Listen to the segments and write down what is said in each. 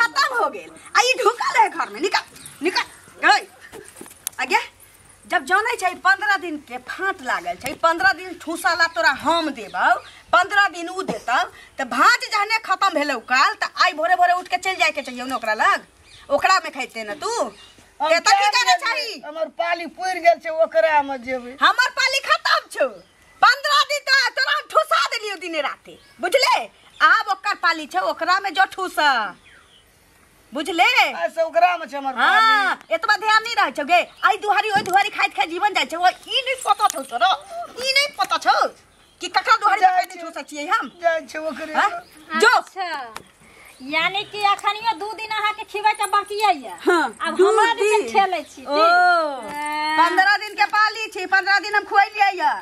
खत्म हो गेल। आई ढुकल है घर में, निकल निकल गई आगे। जब जाने छै 15 दिन के फाँट लागल छै, 15 दिन ठूसाला तोरा हम देबौ, 15 दिन उ देतौ त भांज जहने खत्म भेलौ काल त आई भोरे भोरे उठ के चल जाय के चाहिए न ओकरा लग, ओकरा में खैते न तू के त की करे चाही। हमर पाली पुर गेल छै ओकरा में जेबै। हमर पाली खत्म छौ, 15 दिन त तोरा ठूसा देलियो दिने राते, बुझले। आब ओकर पाली छै, ओकरा में जो ठूसा, बुझले। ऐसे ओकरा में छै हमर पाली। हां एतबा ध्यान नहीं रह छौ गे। आई दुहारी ओई दुहारी खाइत खाइत जीवन जाय छै, ओ ई नहीं पता छौ तोरा, ई नहीं पता छौ कि ककरा दुहारी खाइत ठूसा छियै हम जाय छै ओकरे जो। अच्छा यानी कि अखनियो 2 दिन अहाँ के खिबै के बाकी है। हां अब हमरा दिन खेलै छी। ओ 15 दिन के पाली छी, 15 दिन हम खुआइलियै या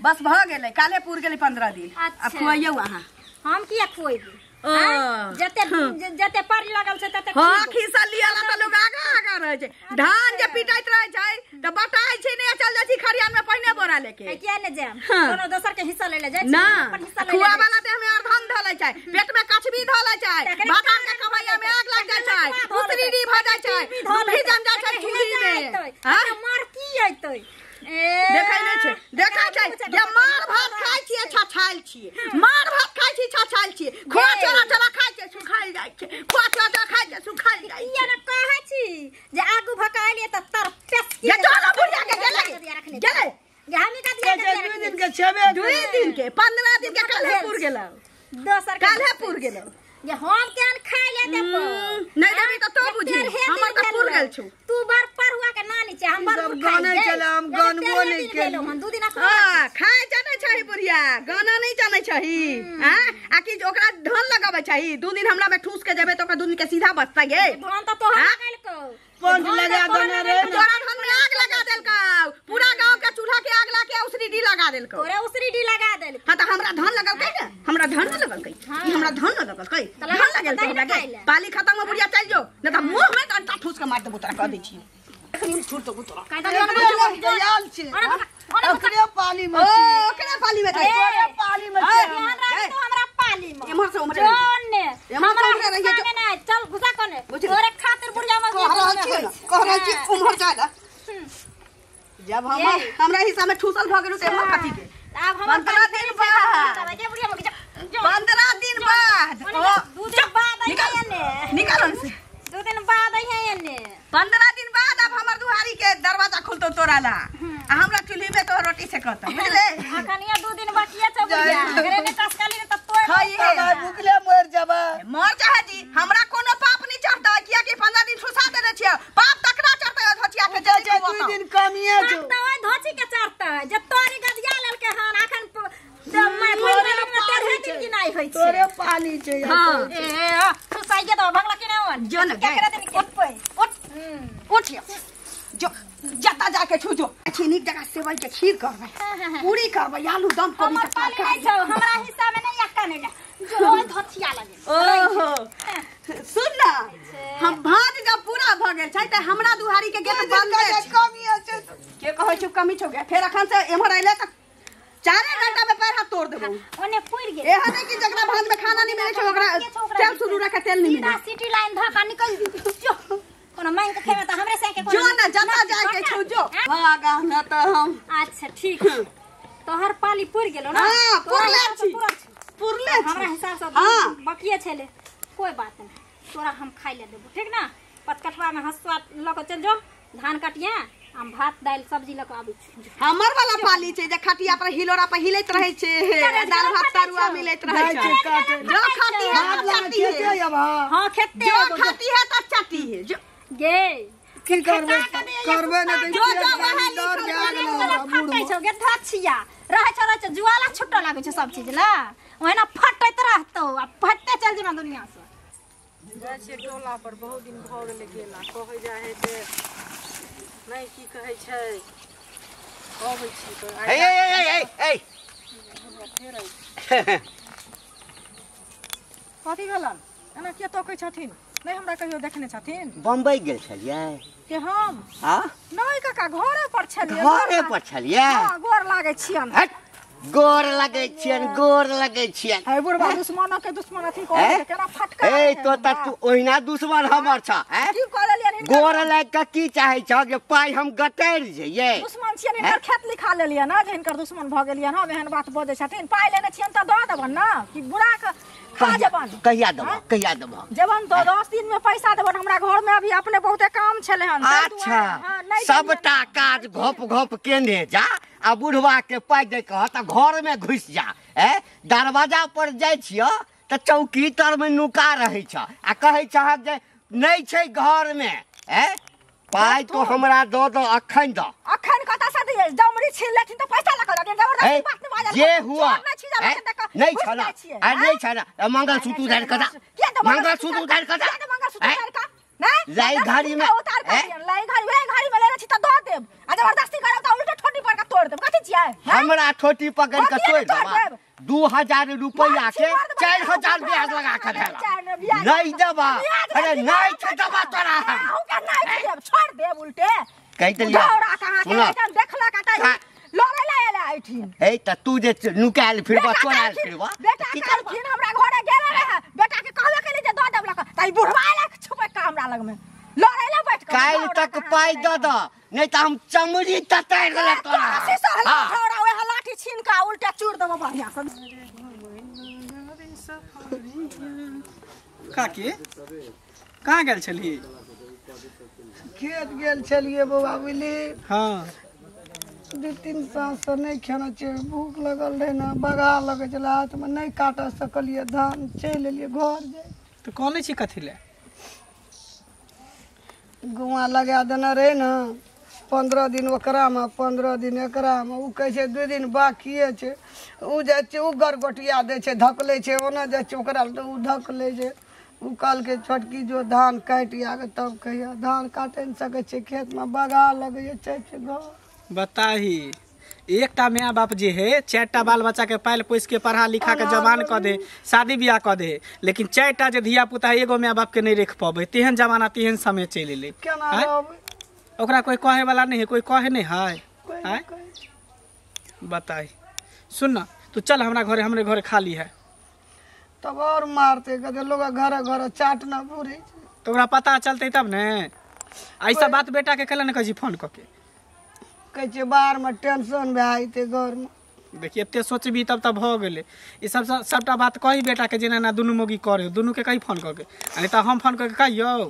बस भ गेलै, काले पूर गेलै 15 दिन। अब खुआइयौ अहाँ। हम किया खुएबी? जते जते पारी लागल छै तते हां खिसा लियाला त लोग आगा आगा रह छै। धान जे पिटाइत रह छै त बताइ छै ने चल जाइ छी खरियान में पहिने बोरा लेके। किया ने जाम कोनो दोसर के हिस्सा ले जाइ छै ना, अपन हिस्सा ले खुआ वाला ते हमें अर्धन धलै छै, पेट में कछबी धलै छै, बादाम के कवैया में आग लग जाइ छै, उसरीडी भ जाइ छै, भी जम जाइ छै चूल्ही में। हां मार की आइतै देखै नै छै, देखै छै जे मार भात खाइ छियै छछाइल छियै, मार भात खाइ छी छछाइल छियै, खोआ चोरा चोरा खाइ छै सुखाइल जाइ छै, खोआ चोरा चोरा खाइ छै सुखाइल जाइ छै। ये न कहै छी जे आगू भकाइले त तर पेस के ये चोरा बुढ़िया के गेलै गेलै ये हम का दिया के 2 दिन के छेबे 2 दिन के 15 दिन के काल्हे पूर गेलौ, दोसर काल्हे पूर गेलौ। ये हम केन खाइ ले देबो नहीं देबी तो बुझी हमर त पूर गेल छौ। तू बार परुआ के नानी छै, हम बार गाने चले हम गानबो नहीं केलौ। हम 2 दिन हां खाय जानै छही बुढ़िया, गाना नहीं जानै छही। हां आकि ओकरा धन लगाबै छही, 2 दिन हमरा में ठूस के जेबे त ओकरा 2 दिन के सीधा बचता गे। धन त तोहर लगाइल को पंच लगा देने रे तोरा धन में आग लगा देलकौ, पूरा गांव के चूल्हा के आग लाके उसरी डी लगा देलकौ। तोरे उसरी डी लगा देल। हां त हमरा धन लगलकै न, हमरा धन न लगलकै, ई हमरा धन न लगलकै, धन लगल तो लगे। पाली खत्म हो बुढ़िया चल जो न त मुंह में डंटा ठूस के मार देबो तोरा कह दै छी। एखनी छूट तो तोरा कायदा याल छै ओकरे पाली में ओ छै, ओकरे पाली में छै, ओकरे पाली में छै। हमरा पाली में एमहर से उमरे जोने हमरा उमरे रहिए जो नहीं चल घुसा कने तोरे खातिर बुढ़िया में कह रहल छी उमहर जा ला। जब हमरा हिस्सा में ठूसल भ गेलौ त एमहर कथि के। अब हम 15 दिन बाद जे बुढ़िया में 15 दिन बाद 2 दिन बाद आई ने निकाल से 2 दिन बाद आई ने 15 दिन बाद अब हमर दुहारी के दरवाजा खुलतो तोरा ला आ हमरा चुल्ही में तो रोटी सेकत बुझले। अखनिया 2 दिन बाकी छै बुढ़िया अगर ने टसकाली त तोय खाइए भूखले मर जाबा मर चाहे जी हमरा कोनो पाप नहीं चढ़ता किया कि 15 दिन ठुसा देने छियै, पाप तकरा चढ़ता धचिया के जे 2 दिन कमिए जो त ओय धोची के चढ़ता जे तोरी गदिया लेलके हन अखन मैं तोरे दिन की नहीं होई छै तोरे पाली छै। हां ए तू साइके तो भगला के नहीं जो न केकरा दिन के पे उठ जो जता जाके छू जो छीनी जगह सेवई के खीर करबै, पूरी करबै, आलू दम कोबी हमर के पाली तरकारी। नहीं छौ हमरा हिस्सा में नहीं अक्का नहीं जो ओय धचिया लगे। ओहो सुन ना हम भात जब पूरा भ गेल छै त हमरा दुहारी के गेट बंद छै, कमिए छै के कहै छु कमी छौ गे। फेर अखन से एमहर आइले त 4 घंटा में पैर हाथ तोड़ देबो। ओने पुर गेल एहा नहीं कि जकरा भात में खाना नहीं मिले छै ओकरा तेल शुरू रखे तेल नहीं मिले। सिटी लाइन धका निकल जो कोनो मांग के खेमे त हमरे से के जो ना जता जाके छू जो भागा न त हम। अच्छा ठीक तोहर पाली पुर गेलो ना। हां पुरले छी पुरले हमरा हिसाब से हां बकिए छले कोई बात नहीं तोरा हम खाइ ले देबो ठीक ना। पतकटवा में हसुआ ल के चल जो धान काटिया हम भात दाल सब्जी ल के आबै छी। हमर वाला पाली छै जे खटिया पर हिलोरा पर हिलैत रहै छै, दाल भात तरुआ मिलैत रहै छै। जो खाती है तो चाटी है, हां खेते जो खाती है तो चाटी है। जो गे की करबे न त जो जो वहां डर जागलो फटै छौ गे धछिया रहै छ जुआला छुट्टा लागै छै सब चीज ला ओहिना फटैत रहतौ आ फटते चल जेमा दुनिया से। जाइ छै टोला पर बहुत दिन भ गेलै गेला कहै जा है जे नहीं की कहै छै कहै छी तो ए कथी भेलन एना के तकै छथिन नहीं हमरा कहियो देखने छथिन। बम्बई गेल छलियै के हम हां नहीं काका घरे पर छलियै घरे पर छलियै हां गोर लागै छियन हट गोर लगे छियन गोर लगे छियन है बुढ़वा दुश्मनों के दुश्मन अथी को केना फटका ए तो त तू ओहिना दुश्मन हमर छ हैं की कह लेलियन गोर लग के की चाहे छ जे पाई हम गटर जइए दुश्मन छियन इनकर खेत लिखा लेलियन ना जे इनकर दुश्मन भ गेलियन हम एहन बात बजै छथिन पाई लेने छियन त द देबन ना कि बुढ़ा के खा जबन कहिया देबो जबन 10 दिन में पैसा देबन हमरा घर में अभी अपने बहुते काम छले हन अच्छा सबटा काज घोप घोप केने जा आ बुढ़वा के पाई दे कह त घर में घुस जा दरवाजा पर जाय छियो त चौकी तर में नुका रहे छ आ कहे छ जे नहीं छै घर में पाई तो हमरा दो अखन कता से दिए जमरी छीन लेथिन त पैसा लगा दे जबरदस्ती बात नहीं बाजा ये हुआ नहीं छना आ नहीं छना मंगल सूत्र धर कदा मंगल सूत्र धर कदा नहीं लाई घड़ी में लाई घड़ी में लेने छी त दो देब आ जबरदस्ती करब त उल्टे ठोटी पर का तोड़ देब कथि छियै हमरा ठोटी पकड़ के तोड़ देब 2000 रुपया के 4000 ब्याज लगा के देला नहीं देबा अरे नहीं छ देबा तोरा हम के नहीं देब छोड़ देब उल्टे कहि देलिया सुन देखला काटा लड़े ले आइठिन ए त तू जे नुकाल फिरबा चोराल फिरबा बेटा कहलखिन हमरा घरे गेले रहे बेटा के कहबे केली जे दो देब लक तई बुढ़वा लक छुपे का हमरा लग में लड़े ले बैठ के काल तक पाई द नहीं त हम चमड़ी ततार ले तोरा छोड़ा ओए लाठी छीन का उल्टा चूर देबो बढ़िया से काकी कहाँ गेल छली खेत गेल छलिए बौआ बुझली हाँ 2-3 साल से नहीं खाना चाहिए भूख लगल रहे ना बगा लगे चला हाथ में नहीं काट सकलिए धान चल एलिए घर जाए तो कौन छी कथी ले गुआ लगा देना रहे ना 15 दिन ओकरा में 15 दिन एकरा में उ कहे छै 2 दिन बाकिए छै उ जाय छै उ गरगोटिया दे छै धकले छै ओना जाय छै ओकरा तो उ धकले छै उ कल के छोटकी जो धान काट आगे तब कहिया धान काटे न सके छै खेत में बगा लगे छै घर बताही एकटा माँ बाप जे है 4टा बाल बच्चा के पाल पोस के पढ़ा लिखा के जवान क दे शादी ब्याह क दे लेकिन 4टा जे धिया पुता एगो माँ बाप के नहीं रख पाबे तेहन जमाना तेहन समय चल एले ओकरा कोई कहे वाला नहीं है कोई कहे नहीं है बताई सुन ना तू चल हमरा घरे हमरे घरे खाली है तब और मारते कहते लोग घर घर चाटना पूरी तो ओकरा पता चलते तब ने ऐसा बात बेटा के कल न कही फोन करके कहे बाहर में टेंशन भए घर में देखिए एते सोचबी तब तब हो गेले ई सबटा बात कही बेटा के जेना ना दुनू मोगी करे दुनू के कही फोन करके अरे त हम फोन करके कहियो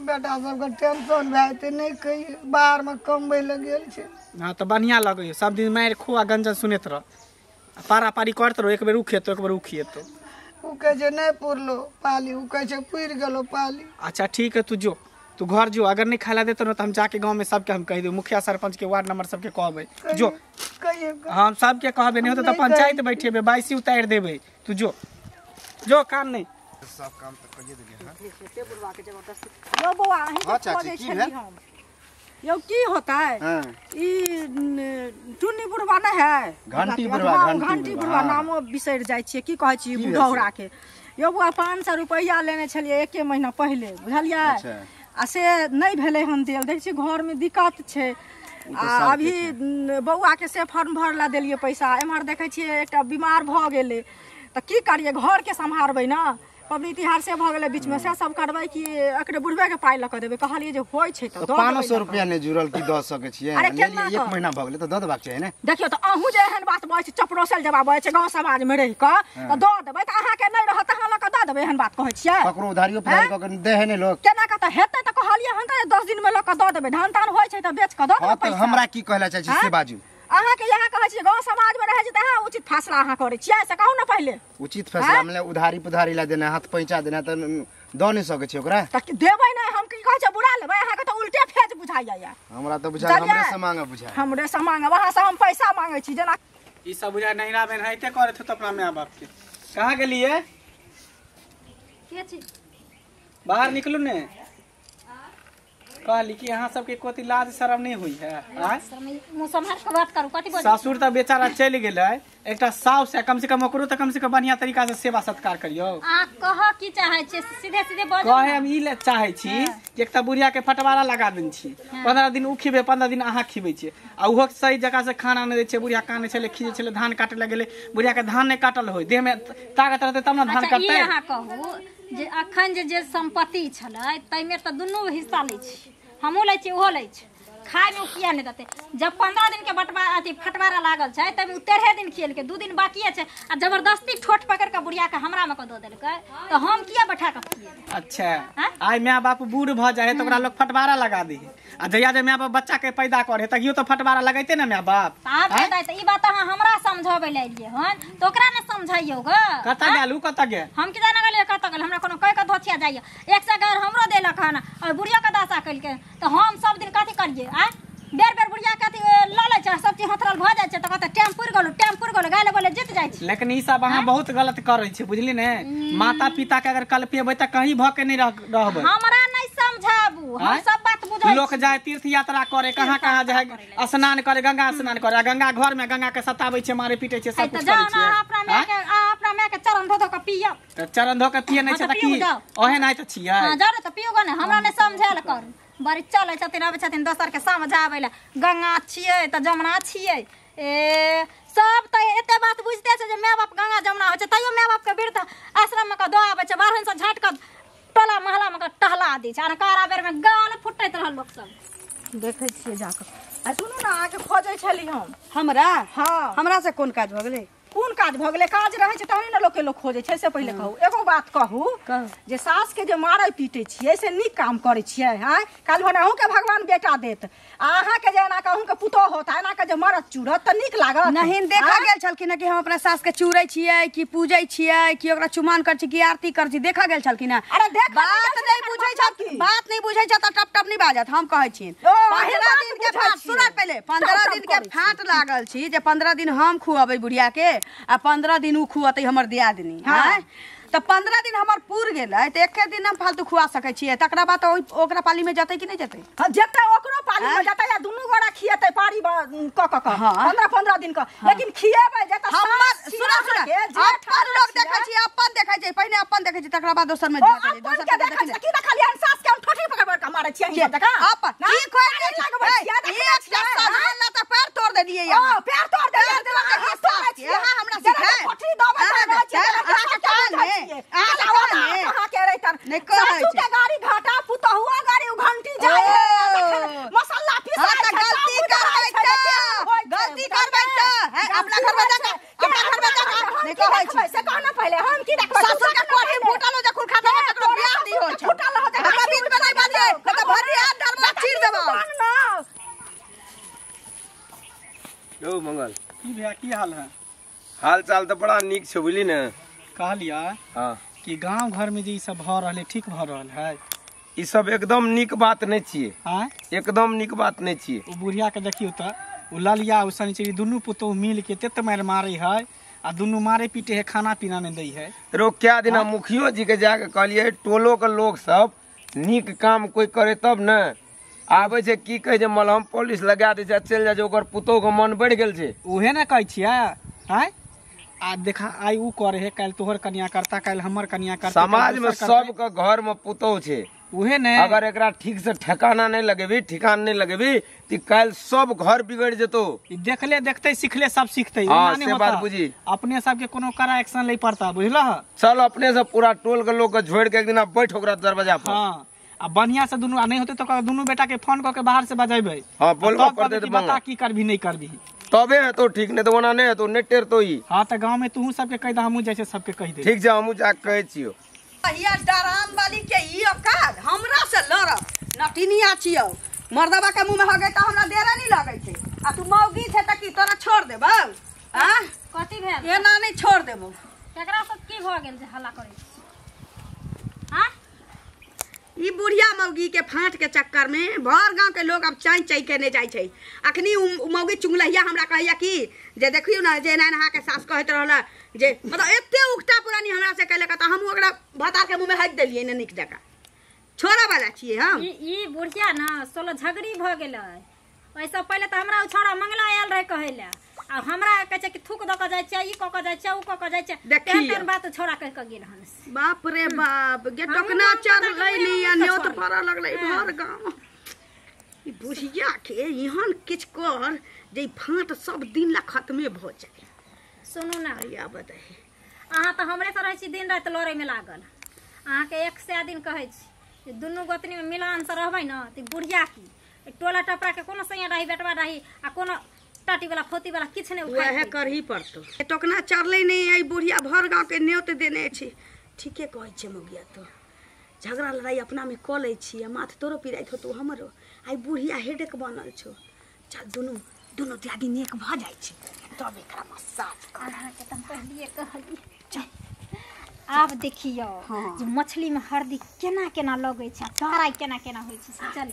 बेटा सबके टेंशन भए नहीं कही बाहर में कमबै लग गेल छै हाँ तो बढ़िया लगे सब दिन मार खो आ गंजन सुनत रह पारा पारी करत रहो एक बेर उ खेतो एक बेर उ खेतो उ कहे छै नहीं पुरलो पाली उ कहे छै पुर गेलो पाली अच्छा ठीक है तू घर जो अगर नहीं खाला देते ना तो हम जाके गांव में सबके हम कह दे मुखिया सरपंच के वार्ड नंबर सबके कहबे जो हम सबके कहबे नहीं होते तो पंचायत बैठेबे 22 उतार देबे तू जो काम नहीं सब काम तो करिए देलिए यो बौआ हां चाची की है यो की होता है ई टुन्नी बुढ़वा नहीं है घंटी बुढ़वा नामो बिसर जाय छियै की कहै छी बुढ़ौरा के यो बौआ 500 रुपया लेने छलिए 1 महीना पहले बुझलिए आ से नहीं भेले हम देल देख छी घर में दिक्कत छै आ अभी बौआ के से फॉर्म भरला देलिए पैसा एमहर देखे छियै एकटा बीमार भ गेले त की करिए घर के संभारबै ना पबनी तिहार से भ गेले बीच में से सब करबै कि एकरे बुढ़वे के पाई ल क देबै कहलिए जे होय छै त 500 रुपया ने जुड़ल की द सके छियै ले लिए 1 महीना भ गेले त द देबाक चाही ने देखियो त अहू जे एहन बात बय छै चपरोसल जवाब बय छै गांव समाज में रहि क त द देबै त अहाँ के नहीं रहत अहाँ ल क द देबै एहन बात कहै छियै ककरो उधारियो पुधारी क के दे है ने लोग केना क त हेतै त कहलिए हन त 10 दिन में ल क द देबै धान तान होय छै त बेच क द देबै पैसा हमरा की कहला चाही से बाजू अहाँ के यहाँ कहै छी गांव समाज में रहै छै त अहाँ उचित फैसला अहाँ करै छियै से कहू न पहिले उचित फैसला मतलब उधारी पुधारी ला देना हाथ पैंचा देना त द नहीं सके छी ओकरा त देबै नै हम की कहै छै बुरा लेबै अहाँ के त उल्टे फेज बुझाइया हमरा त बुझा हमरे से मांगे बुझा हमरे से मांगे वहां से हम पैसा मांगे छी जना ई सब बुझा नहिरा में रहते करे थे तो अपना मां बाप के कहां गेलिए के छी बाहर निकलू ने कहली कि यहाँ सबके कोती लाज शरम नहीं हुई है आय? मुँह संभाल के बात करू कथी बोल ससुर तो बेचारा चल गेलै एकटा साउस है कम से कम ओकरो तो कम से कम बढ़िया तरीका से सेवा सत्कार करियो आ कह की चाहे छे सीधे सीधे बोल कहे हम ई ले चाहे छी कि एकटा बुढ़िया के फटवारा लगा देन छी 15 दिन उ खिबे 15 दिन अहाँ खिबै छी आ उहो सही जगह से खाना नहीं दै छै बुढ़िया काने छले खिजे छले धान काटे लगे गेले बुढ़िया के धान नहीं काटल होय देह में ताकत रहते तब ना धान अच्छा काटते ई अहाँ कहू जे अखन जे संपत्ति छलै तैमे त दुनू हिस्सा लै छी हमहूँ लै छी ओहो लै छी खाए में किया नहीं देते जब 15 दिन के बंटवारा अथी फटवारा लागल छै तब 13 दिन खियल के 2 दिन बाकी छै आ जबरदस्ती ठोठ पकड़ के बुढ़िया के हमरा में को दो देलकै तो हम किया बैठा के खिएबै अच्छा आइ माय बाप बूढ़ भ जाए तो ओकरा लोग फटवारा लगा दी आ जहिया जे माय बाप बच्चा के पैदा करे तहियो तो फटवारा लगैते ना माय बाप आप त ई बात अहाँ हमरा समझाबै ले एलिए हन तो ओकरा ने समझाइयो ग कत गेलू कत गे हम किदा न गेलिए कत गेल हमरा कोनो कह के धोथिया जाइए एक से घर हमरो देलक हन और बुढ़िया के दासा कइलके तो हम सब दिन कथी करिए आ बेर बेर बुढ़िया के ल ले छै सब चीज हथरल भ जाय छै त कहत टाइम पुर गेल गाले बोले जीत जाय छै लेकिन ई सब अहाँ बहुत गलत करै छी बुझली ने माता पिता के अगर कल्पेबै त कहीं भ के नहीं रहबै हमरा नहीं समझाबू हम सब बात बुझै लोग जाए तीर्थ यात्रा करे कहाँ जाए स्नान करे गंगा स्नान करे गंगा घर में गंगा के सताबै छै मारे पीटे छै सब कुछ जाओ करै ना छै अपना माय के चरण धो के पियब त चरण धो के पिए नहीं छै त की ओहे नहीं त छियै हां जाओ त पियो ग ने हमरा ने समझायल कर बड़ी चले छथिन आबै छथिन दोसर के समझाबै ले गंगा छियै त जमुना छियै ए सब त एते बात बुझते छै जे माय बाप गंगा जमुना होइ छै तइयो माय बाप के वृद्ध आश्रम में क दो आबै छै बाहर से झाट क टोला महला में क टहला दै छै अनकारा बेर में गाल फुटैत रहल लोग सब देखै छियै जाकर आ सुनू ना आके खोजै छली हम हमरा हाँ हमरा से कोन काज भ गेलै कोन काज भ गेलै काज रहै छै तहने न लोग खोजै छै से पहिले कहू एगो बात कहू जे सास के जे मारै पीटे छियै से नीक काम करै छियै हां काल भर अहूँ के भगवान बेटा देत अहाँ के जे एना कहूँ के पुतो होता एना के जे मरत चूरत त नीक लागत नहीं देखा गेल छलखिन कि हम अपना सास के चूरै छियै कि पूजै छियै कि ओकरा चुमान कर छी कि आरती कर छी देखा गेल छलखिन अरे देख बात नहीं बुझै छ बात नहीं बुझै छ त टप टप नहीं बाजत हम कहै छी 15 दिन के फाट सुना पहले 15 दिन के फाट लागल छी जे 15 दिन हम खुआबै बुढ़िया के आ 15 दिन उ खुआतै हमर दियादनी हैं त 15 दिन हमर पूर गेलै त एके दिन हम फालतू खुआ सकै छियै तकरा बाद ओकरा पाली में जतै कि नहीं जतै जतै ओकरो पाली में जतै या दुनू गोरा खिएतै पारी क 15 दिन क लेकिन खिएबै जतै हमर सुना अपन लोग देखै छी अपन देखै छै पहिने अपन देखै छी तकरा बाद दोसर में दोसर के देखै छी की देखलियै सास के हम ठोठी पकड़ के मारै छियै हम देखा अपन की खोइ एक साल त पैर तोड़ देलियै हां पैर तोड़ देलियै यहां हमरा सिखाय ठोठी दबे कहां के रे तर सासू के गाड़ी घाटा पुतहुआ गाड़ी उ घंटी जाय मसाला पीसा गलती करबै त अपना घर में जाके नहीं कहै छी से कहना पहले हम की देखबै ससुर के कोठी फुटल हो जखन खाता में तकरो बियाह दी हो छै फुटल हो जा हमरा बीच में नहीं बाजे त भरी हाथ धरबा चीर देबो यौ मंगल की भैया की हाल है हाल चाल तो बड़ा नीक छै बुझली ने कहलिया हाँ कि गांव घर में जे ई सब भ रहले ठीक भ रहल है ई सब एकदम नीक बात नहीं छियै हां एकदम नीक बात नहीं छियै ओ बुढ़िया के देखियो त उ ललिया उ शनिचरी दुनू पुतोह मिल के तेत मार मारे है आ दुनू मारे पीटे है खाना पीना नहीं दै है रो क्या दिना मुखियो जी के जाके कहलिए टोलो के लोग सब नीक काम कोई करे तब न आबे छै की कहे जे मलहम पुलिस लगा दे छै चल जा जे ओकर पुतोह के मन बढ़ गेल छै उहे न कहै छियै हैं आ देखा आई उ करे है काल तोहर कन्या करता काल हमर कन्या करता समाज में सब के घर में पुतोह छै उहे ने अगर एकरा ठीक से ठिकाना नहीं लगेबी ठिकान नहीं लगेबी तो कल सब घर बिगड़ जेतो देखले देखते सीखले सब सीखते हाँ, से बात बुझी अपने सब के कोनो कड़ा एक्शन ले पड़ता बुझला चल अपने से पूरा टोल के लोग के छोड़ के एक दिन बैठ ओकरा दरवाजा पर हाँ आ बढ़िया से दुनू नहीं होते तो दुनू बेटा के फोन करके बाहर से बजेबे हाँ बोलबो कर दे बता की करबी नहीं करबी तबे है तो ठीक नहीं तो ओना नहीं है तो नेटेर तो ही हाँ तो गांव में तू सबके कह दे हमू जैसे सबके कह दे ठीक जा हमू जा कहे छियो ये डराम वाली के ई काज हमरा से लड़ नटिनिया छियो मर्दबा के मुंह में हो गई तो हमरा देरे नहीं लगे छे आ तू मौगी छे त की तोरा छोड़ देबौ हां कथी भेल ये ना नहीं छोड़ देबौ केकरा सब की भ गेल जे हल्ला करे हां ई बुढ़िया मौगी के फांट के चक्कर में भर गांव के लोग अब चाई चाई के नहीं जाय छै अखनी मौगी चुंगलहिया हमरा कहैया कि जे देखियो ना जे नहा के सास कहत रहला जे मतलब एते उकटा पुरानी हमरा से कहले त हम ओकरा भतार के मुंह में हट देलिए ने निक जका छोरा वाला छिए हम ई बुढ़िया ना सोलो झगड़ी भ गेलै। ऐसा पहले तो हमरा छोरा मंगला आयल रहे कहेला आ हमरा कहे छै कि थूक द के जाय छै ई क के जाय छै उ क के जाय छै तेहन बात छोरा कह के गेल हन। बाप रे बाप गे टोकना चढ़ लैली आ न्योत पड़ा लगलै भर गांव। ई बुढ़िया के इहन किछ कर जे फांट सब दिन ला खत्मे भ जाए। सुनू ना या बताई अहाँ तो हमरे से रहे छी दिन रात लड़े में लागल। अहाँ के 100 दिन कहे छी दुनू गोतनी में मिलान से रहबै ना त बुढ़िया की टोला टपरा के कोनो सैया रही बेटवा रही आ कोनो टाटी वाला फोती वाला किछ नहीं उखाड़ वह करही पड़तो। टोकना चढ़ले नहीं आई बुढ़िया भर गांव के न्योत देने छी। ठीके कहै छै मौगिया तो झगड़ा लड़ाई अपना में क लै छी माथ तोरो पिराइत हो तो हमरो आई बुढ़िया हेडेक बनल छो। चल दोनों दियादी नेक भ जाय छै तब एकरा में साफ कर। अहाँ के त पहलिए कहली चल आब देखियो जे मछली में हरदी केना केना लगे छै फ्राई केना केना होय छै। चल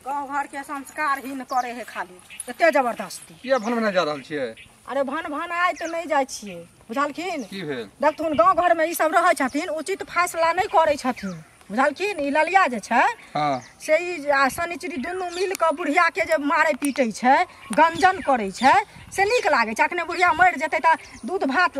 गाँव घर के संस्कार ही न करे है खाली एते जबरदस्ती। किया भन बना जा रहल छियै? अरे भन आय तो नहीं जाय छियै बुझलखिन। की भेल? देखथुन गाँव घर में ई सब रहै छथिन उचित फैसला नहीं करे छथिन बुझलखिन। ई ललिया जे छै से ई शनिचरी दुनू मिल के बुढ़िया के जे मारे पीटे छै गंजन करे छै से नीक लागे छै। अखने बुढ़िया मर जेतै त दूध भात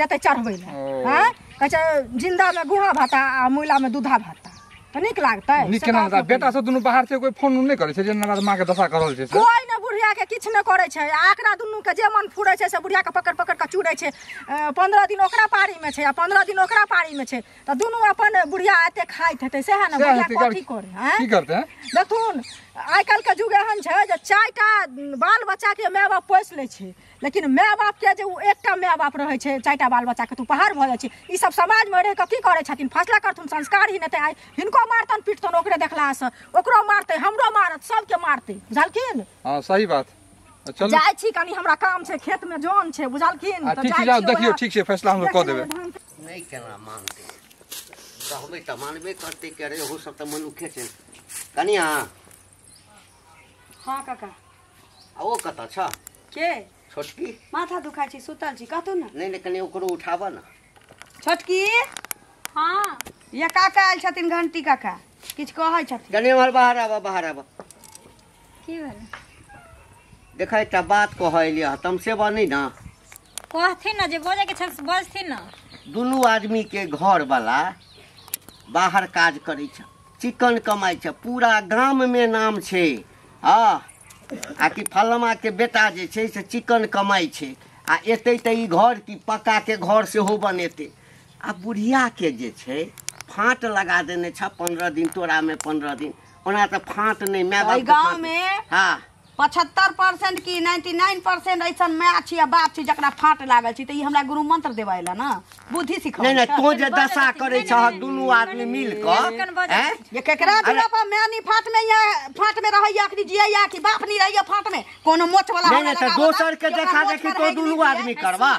जेतै चढ़बै ले हैं कहै छै जिंदा में गुहा भाता आ मुइला में दूधा भाता तो नीक लागतै। नीक केना लगता? बेटा सब दुनू बाहर से कोई फोन नहीं करे छै जे हमरा मां के दशा करल छै से? कोई न बुढ़िया के किछ न करे छै। आकरा दुनू के जे मन फुरै छै से बुढ़िया के पकड़ के चूड़ै छै। 15 दिन ओकरा पारी में छै आ 15 दिन ओकरा पारी में छै त दुनू अपन बुढ़िया एते खाइत हेतै सेहा न बुढ़िया कथी करे हैं की करते हैं? देखथुन आइ काल्हि के जुग एहन छै जे 4टा बाल बच्चा के माय बाप पोस लै छै लेकिन माय बाप के जे एकटा माय बाप रहे छै 4टा बाल बच्चा के तू पहाड़ भ जाय छै। ई सब समाज में रह के की करे छथिन फैसला करथुन संस्कार ही नते आइ हिनको मारतन पीटतन ओकरे देखला से ओकरो मारते हमरो मारत सबके मारते बुझलखिन। हां सही बात। चलो जाय छी कनी हमरा काम छै खेत में जौन छै बुझलखिन। त ठीक छै देखियो ठीक छै फैसला हम क देबै। नहीं केना मानते कहबै त मानबे करते करे हो सब त मनुखे छै। कनिया हां काका आ ओ कता छ के छोटकी? माथा दुखाय छी सुतल छी कहतु ना। नहीं कनी ओकरो उठाबा ना। छोटकी हां ये काका आयल छथिन घंटी काका किछ कहै छथिन। कनी हमर बाहर आबा की भेल? देखा एकटा बात कहलिए तम सेवा नहीं ना कहथिन ना जे बोले के छ बजथिन ना। दुनू आदमी के घर वाला बाहर काज करे छ चिकन कमाई छ पूरा गांव में नाम छै। हां आ कि फलमा के बेटा जे छै से चिकन कमाई छै आ एते त ई घर की पक्का के घर से हो बनेते आ बुढ़िया के जे छै फांट लगा देने छ 15 दिन तोरा में 15 दिन ओना त फांट नहीं मैं बाप गांव में हां 75% की 99% ऐसन माय छी आ बाप छी जकरा फाट लागल छी त ई हमरा गुरु मंत्र देवाइला ना बुद्धि सिखाओ। नहीं तो जे दशा करे छ दुनू आदमी मिल क हैं ये केकरा दुरा पर मैनी फाट में या फाट में रहैया कि जिया कि बाप नहीं रहैया फाट में कोनो मोच वाला नहीं तो दोसर के देखा देखी तो दुनू आदमी करवा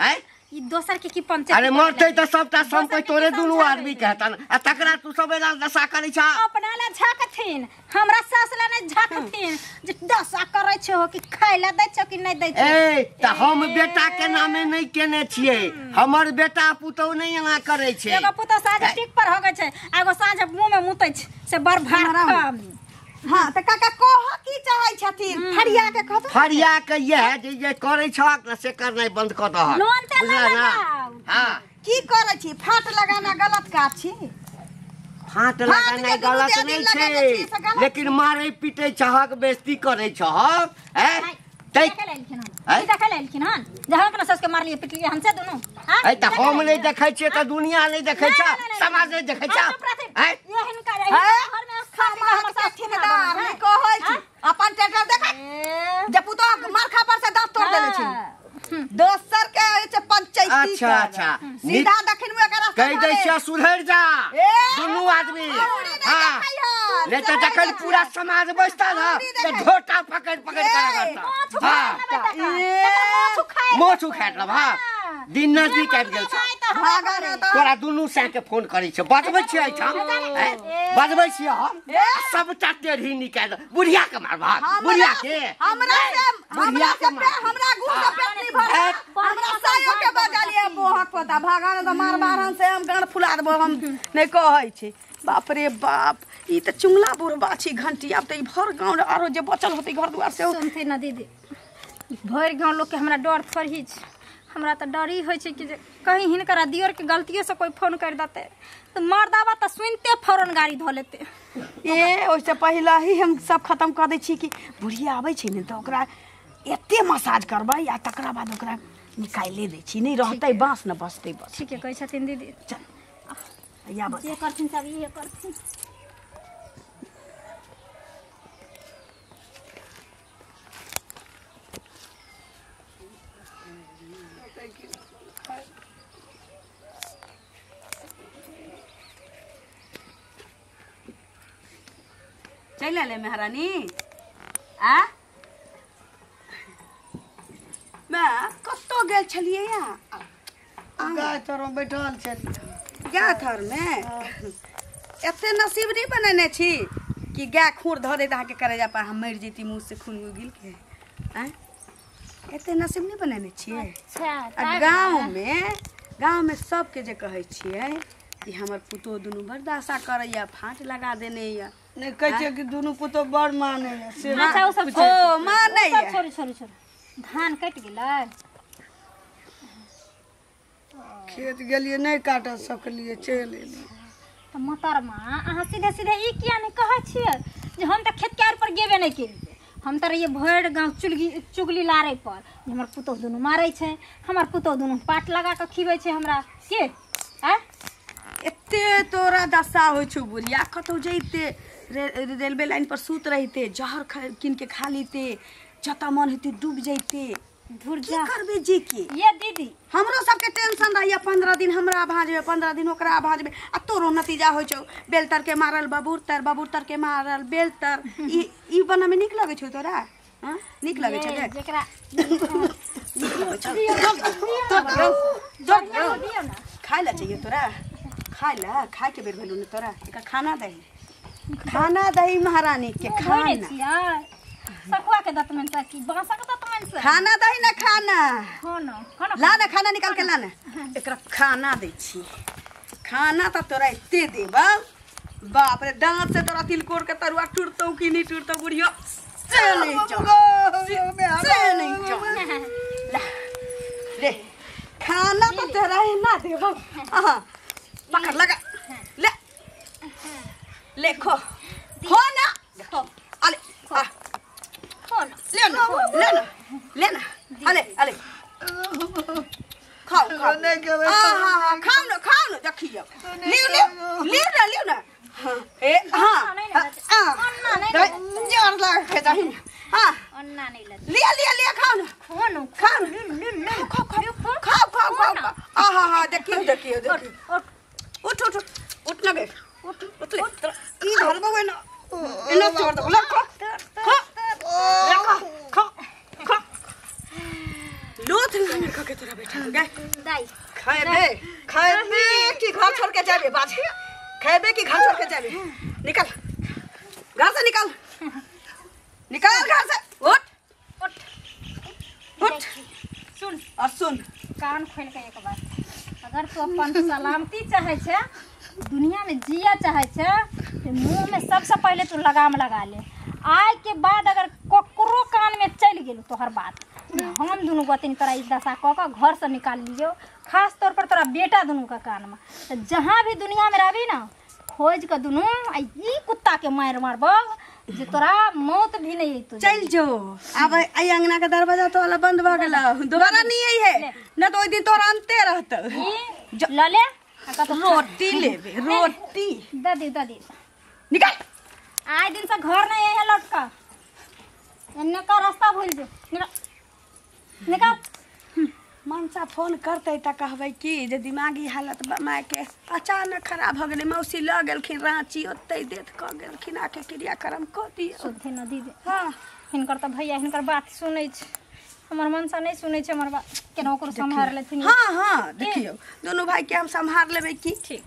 हैं ई दोसर के की पंचायत? अरे मरते तो सबटा संपत्ति तोरे दुनू आदमी कहता आ तकरा तू सबेला दशा करे छ अपना ले झकथिन हमरा सास ले नहीं झकथिन जे दशा करे छ हो कि खाय ले दै छ कि नहीं दै छ। ए त हम बेटा के नामे नहीं केने छिए हमर बेटा पुतौ नहीं एना करे छै। एगो पुतो साँझ टिक पर हो गए छै एगो साँझ मुंह में मुतै छै से बड़ भार। हां त काका कह की चाहै छथिन फरिया के कहत फरिया के ये करे छ से करनाइ बंद क दह लोन ते बुझला ना। हां की करे छी फाट लगाना गलत काज छी। फाट लगाना गलत नहीं छै लेकिन मारे पीटे छहक बेइज्जती करे छहक हैं तै देखै लेलखिन हन जहां के सस के मारलिए पिटलिए हमसे दुनू। हां ए त हम नहीं देखै छिए त दुनिया नहीं देखै छ समाज नहीं देखै छ हैं ये हिनका घर में खाली हमर साथ ठेकेदार नहीं कहै छी अपन ट्रैक्टर देखा जे पुतो मारखा पर से दांत तोड़ देले छी दोसर के छै पंचायती। अच्छा सीधा दक्षिण में एकरा कह दै छ सुधर जा दुनू आदमी। हां नहीं तो जखन पूरा समाज बसता ना तो झोटा पकड़ कर करता। हां मोछ उखाड़ लब। हां दिन नजदीक आबि गेल छ तोरा दुनू से के फोन करै छ बजबै छी एठा बजबै छी सबटा टेढ़ी निकाल बुढ़िया के मार भाग बुढ़िया के हमरा गुड़ से पेट नहीं भर हमरा सायो के बजा लिए बोहत पता भागान तो मार मारन से हम गण फुला देबो हम नहीं कहै छी बाप रे बाप ई त चुंगला बुढ़बा छी घंटी अब त ई भर गांव आरो जे बचल होते घर दुआर से सुनते ना दीदी भर गांव लोग के हमरा डर थोड़ी छ हमरा त डर ही होय छै कि जे कहीं हिनकरा दियर के गलतियों से कोई फोन कर देते तो मर्दावा त सुनते फौरन गाड़ी धो लेते ए ओइसे पहला ही हम सब खत्म कर दै छी कि बुढ़िया आबै छै ने त ओकरा एते मसाज करबै आ तकरा बाद ओकरा निकाले दै छी नहीं रहतै बांस न बसतै बस ठीक है कहै छथिन दीदी चल या बस ये करथिन सब ये करथिन चल ले महारानी आ मैं कतो गेल छलिए या गाय तरह बैठल छली गाय थर में एते नसीब नहीं बनेने छी कि गाय खूर धो दे के करे जा पा हम मर जेती मुंह से खून उगिल के हैं एते नसीब नहीं बनेने छी अच्छा गांव में सब के जे कहै छियै कि हमर पुतो दुनु बर्दाश्त करैया फाँट लगा देने या नहीं कह कि दोनों पुतो बड़ माने से अच्छा वो सब ओ माने या छोड़ छोड़ छोड़ धान कट गेलै खेत गेलिए नहीं काट सकलिए चल एलिए तो मोहतरमा अहाँ सीधे सीधे ई किया नहीं कहै छियै जे हम त खेत क्यार पर गेबे नहीं केलिए हम त रहिए भर गांव चुगली लारे पर हमर पुतो दुनु मारै छै हमर पुतो दुनु पाट लगा के खिबै छै हमरा के हैं एते तोरा दशा होइ छु बुढ़िया कतौ जइते रेलवे लाइन पर सूत रहिते जहर किन के खा लेते जता मन हेते डूब जइते धुर जा करबे जी के ये दीदी हमरो सबके टेंशन रहिया 15 दिन हमरा भाजबे 15 दिन ओकरा भाजबे आ तोरो नतीजा होइ छौ बेलतर के मारल बबूतर के मारल बेलतर ई बना में निक लगे छौ तोरा हां निक लगे छौ देख जेकरा खाइ ला चाहिए तोरा खाए के बेर भेलु ने तोरा एका खाना दही महारानी के खाना सखुआ के दतमन त की बांसा के दतमन से खाना दही ना खाना खाना ला ना खाना निकाल के ला ना एकरा खाना दै छी खाना त तोरा एते देबा बाप रे दांत से तोरा तिलकोर के तरुआ टूटतौ कि नहीं टूटतौ बुढ़िया से नहीं जो ला ले खाना तो तेरा ही ना देबो हां पकड़ लगा ले खो ना अले लेना अले खाओ खाओ ना देखियो लियो ना ए हां जोर लगा के जाही हां अन्ना नहीं लग लिया खाओ ना खाओ आहा देखियो उठ ना बे उठ ले ई घर में ना इनो छोड़ दो खा लोथ में खा के तोरा बैठा गए दाई खाएबे कि घर छोड़ के जाबे बाजी खाएबे कि घर छोड़ के जाबे निकल घर से निकल घर से उठ सुन कान खोल के एक बात अगर तू अपन सलामती चाहे छे दुनिया में जिया चाहे छे तो मुंह में सबसे पहले तू लगाम लगा ले आज के बाद अगर कोकरो कान में चल गेल तोहर बात हम दुनू गोतिन तोरा इस दशा क घर से निकाल लियो खास तौर पर तोरा बेटा दुनू का कान में तो जहाँ भी दुनिया में रहबी ना खोज के दुनू ई कुत्ता के मारबो जे तोरा मौत भी नहीं तो चल जो अब आई अंगना का दरवाजा तो वाला बंद भ गेला दोबारा नहीं आई है न तो ओई दिन तोरा अंते रहत ल ले रोटी लेबे रोटी दादी निकल आज दिन से घर नहीं है लौट का एन्ने का रास्ता भूल जो निकल मनसा फोन करते त कहबै कि जे दिमागी हालत माय के अचानक खराब भ गेलै मौसी ल गेलखिन रांची ओतै देत क गेलखिन आके क्रियाक्रम क दियो सुनते न दीदी हां हिनकर त भैया हिनकर बात सुनै छ हमर मनसा नहीं सुनै छ हमर बात केना ओकर संभार लेथिन हां देखियो दोनों भाई के हम संभार लेबै की ठीक